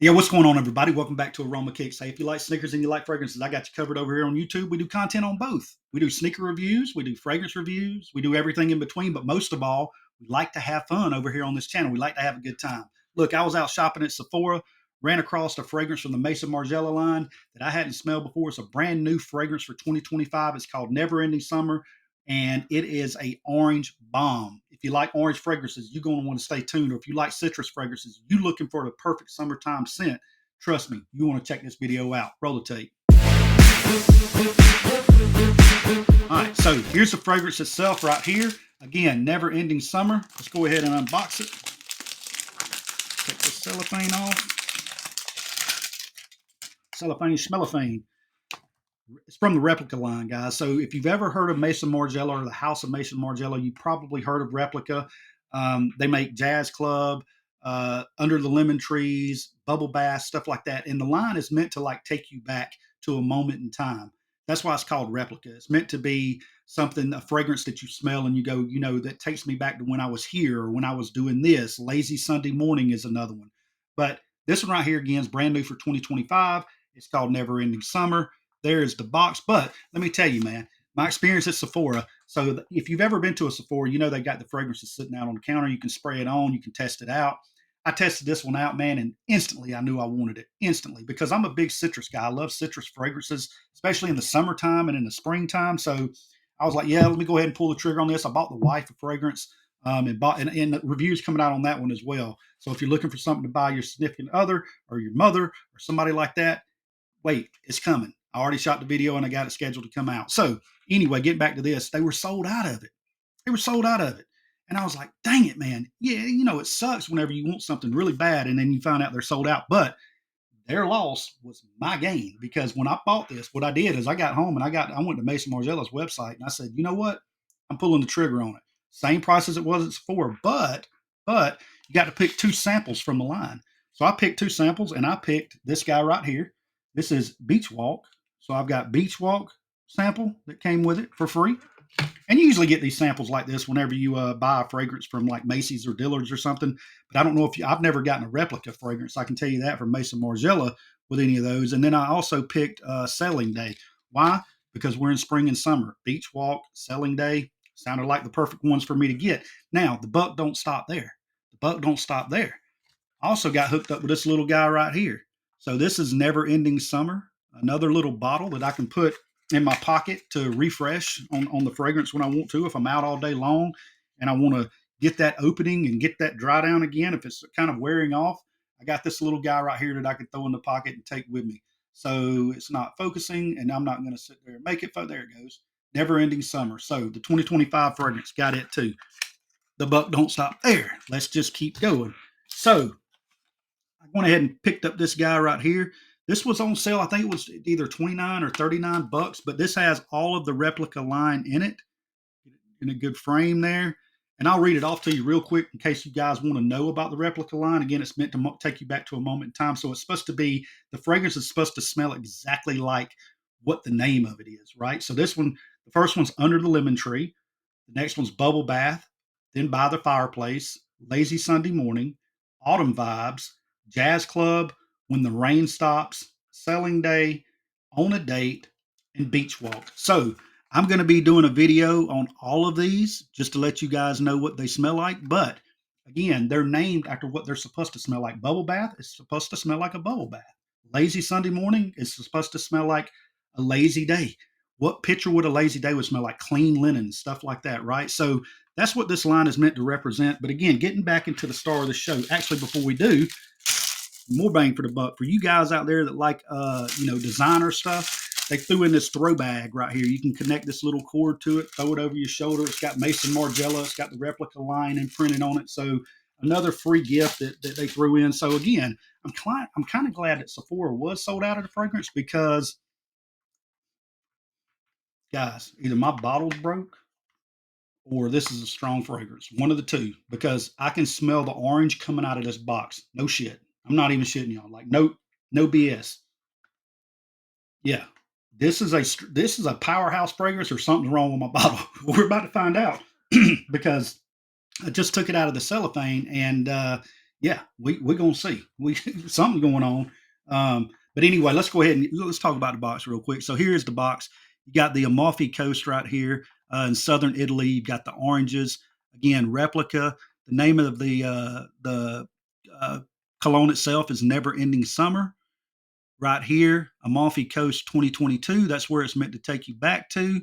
Yeah, what's going on, everybody? Welcome back to Aroma Kicks. Hey, if you like sneakers and you like fragrances, I got you covered over here on YouTube. We do content on both. We do sneaker reviews, we do fragrance reviews, we do everything in between. But most of all, we like to have fun over here on this channel. We like to have a good time. Look, I was out shopping at Sephora, ran across a fragrance from the Maison Margiela line that I hadn't smelled before. It's a brand new fragrance for 2025. It's called Never Ending Summer, and it is a orange bomb. If you like orange fragrances, you're going to want to stay tuned. Or if you like citrus fragrances, you're looking for the perfect summertime scent. Trust me, you want to check this video out. Roll the tape. All right, so here's the fragrance itself right here. Again, Never Ending Summer. Let's go ahead and unbox it. Take this cellophane off. Cellophane, schmellophane. It's from the Replica line, guys. So if you've ever heard of Maison Margiela or the House of Maison Margiela, you probably heard of Replica. They make Jazz Club, Under the Lemon Trees, Bubble Bath, stuff like that. And the line is meant to like take you back to a moment in time. That's why it's called Replica. It's meant to be something, a fragrance that you smell and you go, you know, that takes me back to when I was here or when I was doing this. Lazy Sunday Morning is another one. But this one right here, again, is brand new for 2025. It's called Never Ending Summer. There's the box. But let me tell you, man, my experience at Sephora. So if you've ever been to a Sephora, you know they got the fragrances sitting out on the counter. You can spray it on. You can test it out. I tested this one out, man, and instantly I knew I wanted it. Instantly, because I'm a big citrus guy. I love citrus fragrances, especially in the summertime and in the springtime. So I was like, yeah, let me go ahead and pull the trigger on this. I bought the wife a fragrance, and the reviews coming out on that one as well. So if you're looking for something to buy your significant other or your mother or somebody like that, wait, it's coming. I already shot the video and I got it scheduled to come out. So anyway, getting back to this, they were sold out of it. They were sold out of it. And I was like, dang it, man. Yeah, you know, it sucks whenever you want something really bad and then you find out they're sold out. But their loss was my gain, because when I bought this, what I did is I got home and I went to Maison Margiela's website and I said, you know what? I'm pulling the trigger on it. Same price as it was at Sephora, but you got to pick two samples from the line. So I picked two samples and I picked this guy right here. This is Beach Walk. So I've got Beach Walk sample that came with it for free. And you usually get these samples like this whenever you buy a fragrance from like Macy's or Dillard's or something. But I don't know if I've never gotten a replica fragrance. I can tell you that from Maison Margiela with any of those. And then I also picked Selling Day. Why? Because we're in spring and summer. Beach Walk, Selling Day sounded like the perfect ones for me to get. Now, the buck don't stop there. The buck don't stop there. I also got hooked up with this little guy right here. So this is Never Ending Summer, another little bottle that I can put in my pocket to refresh on the fragrance when I want to, if I'm out all day long and I want to get that opening and get that dry down again, if it's kind of wearing off. I got this little guy right here that I can throw in the pocket and take with me. So it's not focusing and I'm not going to sit there and make it. There it goes. Never Ending Summer. So the 2025 fragrance got it too. The buck don't stop there. Let's just keep going. So I went ahead and picked up this guy right here. This was on sale. I think it was either 29 or 39 bucks, but this has all of the Replica line in it, in a good frame there. And I'll read it off to you real quick in case you guys want to know about the Replica line. Again, it's meant to take you back to a moment in time. So it's supposed to be, the fragrance is supposed to smell exactly like what the name of it is, right? So this one, the first one's Under the Lemon Tree. The next one's Bubble Bath, then By the Fireplace, Lazy Sunday Morning, Autumn Vibes, Jazz Club, When the Rain Stops, Selling Day, On a Date, and Beach Walk. So I'm going to be doing a video on all of these just to let you guys know what they smell like. But again, they're named after what they're supposed to smell like. Bubble Bath is supposed to smell like a bubble bath. Lazy Sunday Morning is supposed to smell like a lazy day. What picture would a lazy day would smell like? Clean linen, stuff like that, right? So that's what this line is meant to represent. But again, getting back into the star of the show, actually, before we do, more bang for the buck for you guys out there that like designer stuff. They threw in this throw bag right here. You can connect this little cord to it, throw it over your shoulder. It's got Maison Margiela. It's got the Replica line imprinted on it. So another free gift that they threw in. So again, I'm kind of glad that Sephora was sold out of the fragrance, because guys, either my bottle's broke or this is a strong fragrance. One of the two, because I can smell the orange coming out of this box. No shit. I'm not even shitting y'all. Like no BS. Yeah. This is a powerhouse fragrance, or something's wrong with my bottle. We're about to find out because I just took it out of the cellophane and Yeah, we're gonna see. We something going on. But anyway, let's go ahead and let's talk about the box real quick. So here's the box. You got the Amalfi Coast right here in southern Italy. You've got the oranges. Again, Replica. The name of the uh, cologne itself is Never Ending Summer. Right here, Amalfi Coast 2022. That's where it's meant to take you back to.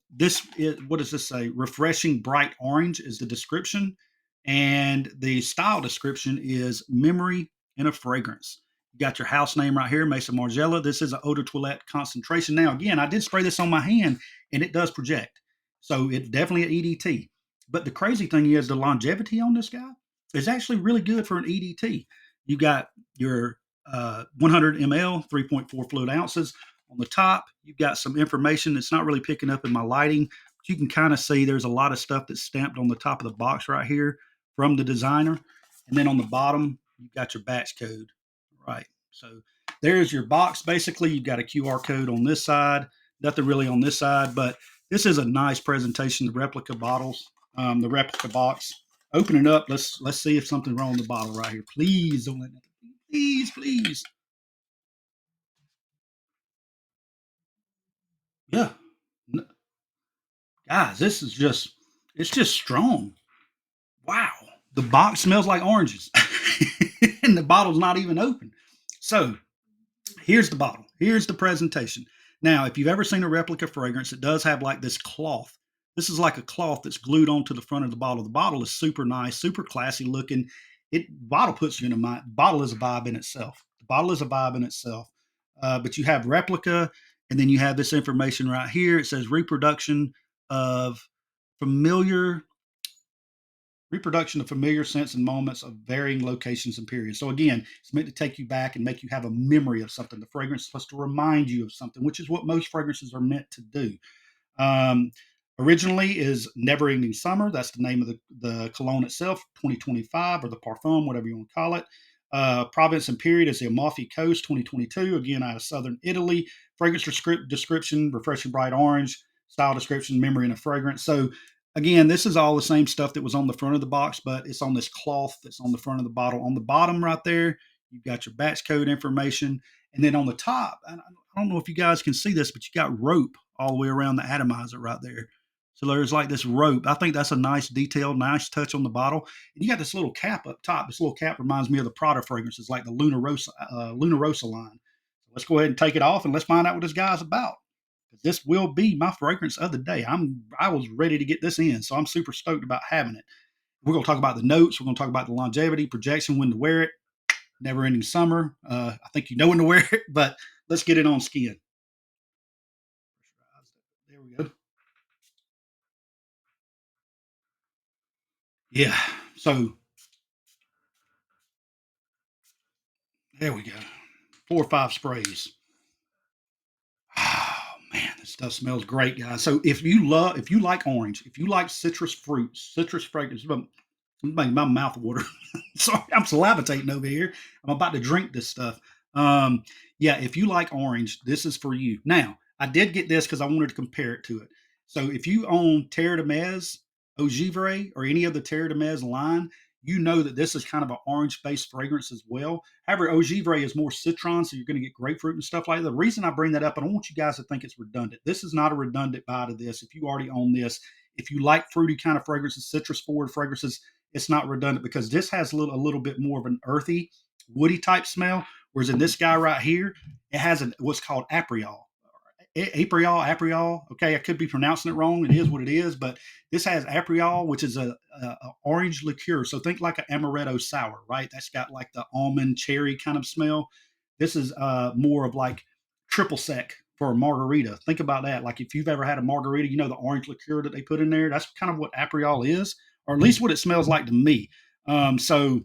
This is, what does this say? Refreshing bright orange is the description, and the style description is memory in a fragrance. You got your house name right here, Maison Margiela. This is an eau de toilette concentration. Now, again, I did spray this on my hand, and it does project, so it's definitely an EDT. But the crazy thing is the longevity on this guy is actually really good for an EDT. You got your 100 ml, 3.4 fluid ounces. On the top, you've got some information that's not really picking up in my lighting, but you can kind of see there's a lot of stuff that's stamped on the top of the box right here from the designer. And then on the bottom, you've got your batch code. Right. So there's your box. Basically, you've got a QR code on this side, nothing really on this side, but this is a nice presentation. The replica bottles, the replica box. Open it up. Let's see if something's wrong with the bottle right here. Please don't let me. Please, please. Yeah. Guys, this is just it's just strong. Wow. The box smells like oranges. And the bottle's not even open. So here's the bottle. Here's the presentation. Now, if you've ever seen a replica fragrance, it does have like this cloth. This is like a cloth that's glued onto the front of the bottle. The bottle is super nice, super classy looking. It bottle puts you in a mind. Bottle is a vibe in itself. The bottle is a vibe in itself. But you have replica, and then you have this information right here. It says of familiar reproduction of familiar scents and moments of varying locations and periods. So again, it's meant to take you back and make you have a memory of something. The fragrance is supposed to remind you of something, which is what most fragrances are meant to do. Um, Originally is Never Ending Summer. That's the name of the cologne itself, 2025, or the parfum, whatever you want to call it. Province and period is the Amalfi Coast, 2022, again out of southern Italy. Fragrance description, refreshing bright orange. Style description, memory and a fragrance. So again, this is all the same stuff that was on the front of the box, but it's on this cloth that's on the front of the bottle. On the bottom right there, you've got your batch code information. And then on the top, I don't know if you guys can see this, but you got rope all the way around the atomizer right there. So there's like this rope. I think that's a nice detail, nice touch on the bottle. And you got this little cap up top. This little cap reminds me of the Prada fragrances, like the Luna Rosa line. So let's go ahead and take it off and let's find out what this guy's about. This will be my fragrance of the day. I was ready to get this in, so I'm super stoked about having it. We're going to talk about the notes. We're going to talk about the longevity, projection, when to wear it, never ending summer. I think you know when to wear it, but let's get it on skin. There we go. Yeah. So there we go. 4 or 5 sprays. Oh man, this stuff smells great, guys. So if you like orange, if you like citrus fruits, citrus fragrance, making my mouth water. Sorry, I'm salivating over here. I'm about to drink this stuff. Yeah, if you like orange, this is for you. Now, I did get this because I wanted to compare it to it. So if you own Terre de Mez, Ogivre, or any of the Terre de Mez line, you know that this is kind of an orange-based fragrance as well. However, Ogivre is more citron, so you're going to get grapefruit and stuff like that. The reason I bring that up, I don't want you guys to think it's redundant. This is not a redundant buy to this. If you already own this, if you like fruity kind of fragrances, citrus forward fragrances, it's not redundant because this has a little bit more of an earthy, woody type smell. Whereas in this guy right here, it has what's called apriol. Apriol. Okay, I could be pronouncing it wrong. It is what it is, but this has apriol, which is a orange liqueur. So think like an amaretto sour, right? That's got like the almond cherry kind of smell. This is more of like triple sec for a margarita. Think about that. Like if you've ever had a margarita, you know the orange liqueur that they put in there. That's kind of what apriol is, or at least what it smells like to me. So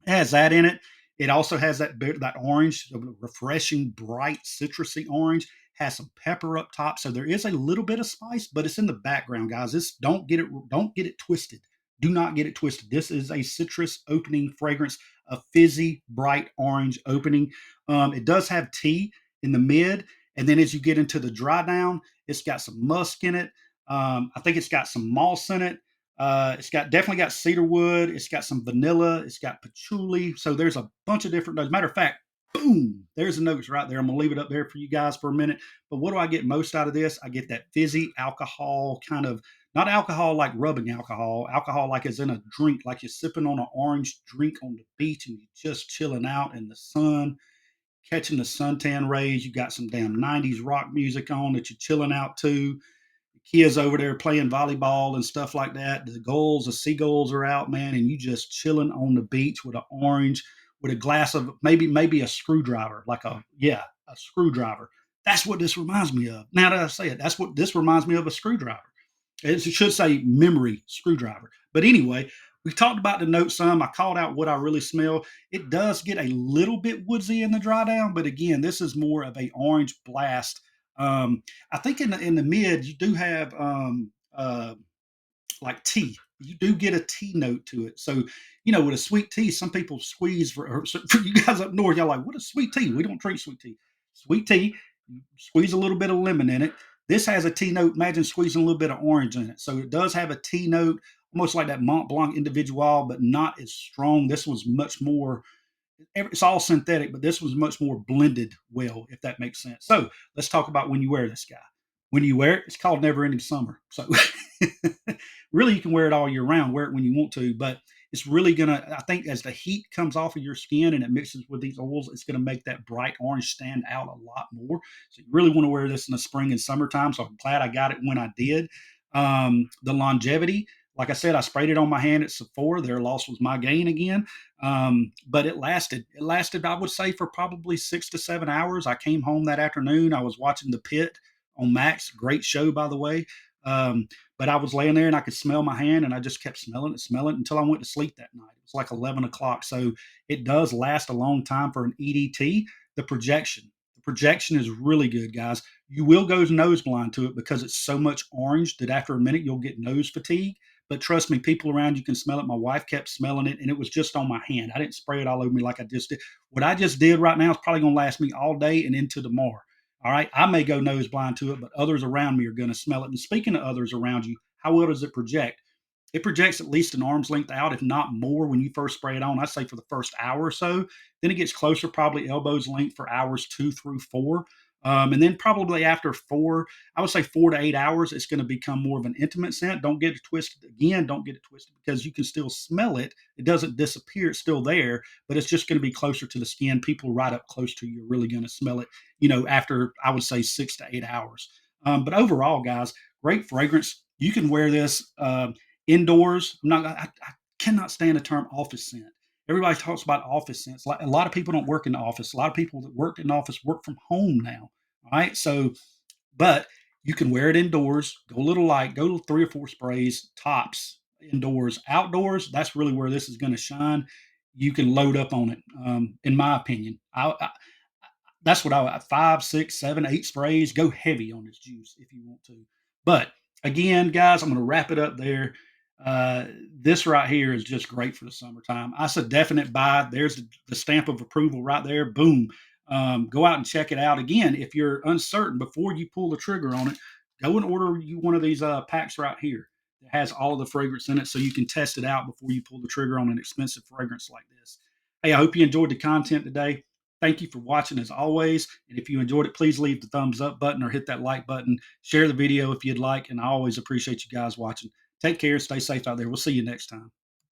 it has that in it. It also has that orange, refreshing, bright, citrusy orange. Has some pepper up top, so there is a little bit of spice, but it's in the background, guys. This don't get it twisted. Do not get it twisted. This is a citrus opening fragrance, a fizzy, bright orange opening. It does have tea in the mid, and then as you get into the dry down, it's got some musk in it. I think it's got some moss in it. It's got definitely got cedar wood. It's got some vanilla. It's got patchouli. So there's a bunch of different notes. Matter of fact, boom, there's the notes right there. I'm gonna leave it up there for you guys for a minute. But what do I get most out of this? I get that fizzy alcohol kind of, not alcohol like rubbing alcohol, alcohol like it's in a drink, like you're sipping on an orange drink on the beach and you're just chilling out in the sun, catching the suntan rays. You got some damn 90s rock music on that you're chilling out to. Kids over there playing volleyball and stuff like that. The seagulls are out, man, and you just chilling on the beach with an orange, with a glass of maybe a screwdriver, like a screwdriver. That's what this reminds me of. Now that I say it, that's what this reminds me of, a screwdriver. It should say memory screwdriver. But anyway, we talked about the note some. I called out what I really smell. It does get a little bit woodsy in the dry down, but again, this is more of a orange blast. I think in the mid you do have like tea. You do get a tea note to it. So, with a sweet tea, some people squeeze for you guys up north. Y'all like, what is sweet tea? We don't drink sweet tea. Sweet tea, you squeeze a little bit of lemon in it. This has a tea note. Imagine squeezing a little bit of orange in it. So it does have a tea note, almost like that Mont Blanc Individual, but not as strong. This was much more, it's all synthetic, but this was much more blended well, if that makes sense. So let's talk about when you wear this guy. When you wear it, it's called Never Ending Summer. So really, you can wear it all year round, wear it when you want to, but it's really gonna, I think, as the heat comes off of your skin and it mixes with these oils, it's gonna make that bright orange stand out a lot more. So you really want to wear this in the spring and summertime. So I'm glad I got it when I did. The longevity, like I said, I sprayed it on my hand at Sephora. Their loss was my gain again. But it lasted. It lasted, I would say, for probably 6 to 7 hours. I came home that afternoon. I was watching The Pit on Max. Great show, by the way. Um, but I was laying there and I could smell my hand, and I just kept smelling it until I went to sleep that night. It was like 11 o'clock. So it does last a long time for an EDT. The projection. The projection is really good, guys. You will go nose blind to it because it's so much orange that after a minute you'll get nose fatigue. But trust me, people around you can smell it. My wife kept smelling it, and it was just on my hand. I didn't spray it all over me like I just did. What I just did right now is probably going to last me all day and into tomorrow. All right. I may go nose blind to it, but others around me are going to smell it. And speaking of others around you, how well does it project? It projects at least an arm's length out, if not more, when you first spray it on. I say for the first hour or so. Then it gets closer, probably elbows length for hours 2 through 4. And then probably after 4, I would say 4 to 8 hours, it's going to become more of an intimate scent. Don't get it twisted. Again, don't get it twisted because you can still smell it. It doesn't disappear. It's still there, but it's just going to be closer to the skin. People right up close to you are really going to smell it, after I would say 6 to 8 hours. But overall, guys, great fragrance. You can wear this indoors. I cannot stand the term office scent. Everybody talks about office scents. Like, a lot of people don't work in the office. A lot of people that worked in the office work from home now. All right. So, but you can wear it indoors, go a little light, go 3 or 4 sprays, tops indoors. Outdoors, that's really where this is going to shine. You can load up on it, in my opinion. That's what 5, 6, 7, 8 sprays. Go heavy on this juice if you want to. But again, guys, I'm going to wrap it up there. This right here is just great for the summertime. I said definite buy. There's the stamp of approval right there. Boom. Go out and check it out. Again, if you're uncertain before you pull the trigger on it, go and order you one of these packs right here that has all of the fragrance in it, so you can test it out before you pull the trigger on an expensive fragrance like this. Hey, I hope you enjoyed the content today. Thank you for watching as always. And if you enjoyed it, please leave the thumbs up button or hit that like button. Share the video if you'd like. And I always appreciate you guys watching. Take care. Stay safe out there. We'll see you next time.